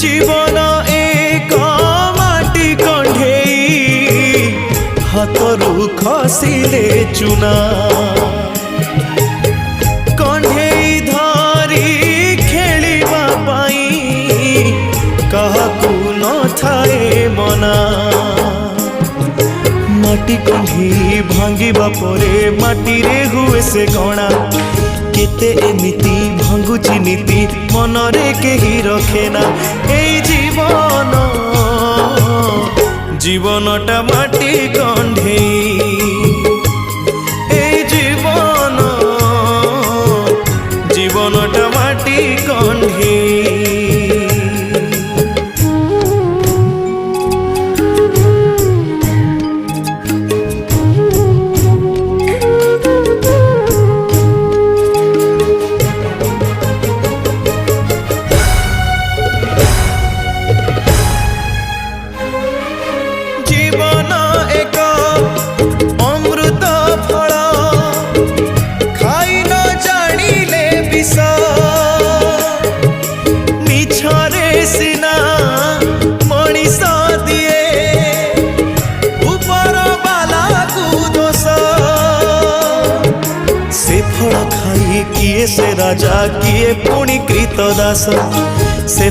जीवन एक माटी कंढेई हाथरू खसिले चुना कंढेई धरी खेलिबा पाई काहाकू न थाए मना माटी कंढी भांगिबा परे माटी रे हुए से गणा केते एमिति भांगुची नीति मनरे केही रखेना एई जीवन जीवनटा माटी कंढेई एई जीवन जीवनटा माटी कंढेई। जीवन एक अमृत फल खाई न जानिले विष मिछरे सिना मनीष दिए ऊपर बाला को दोष से फल खाई किए से राजा किए पुणी कृत दास से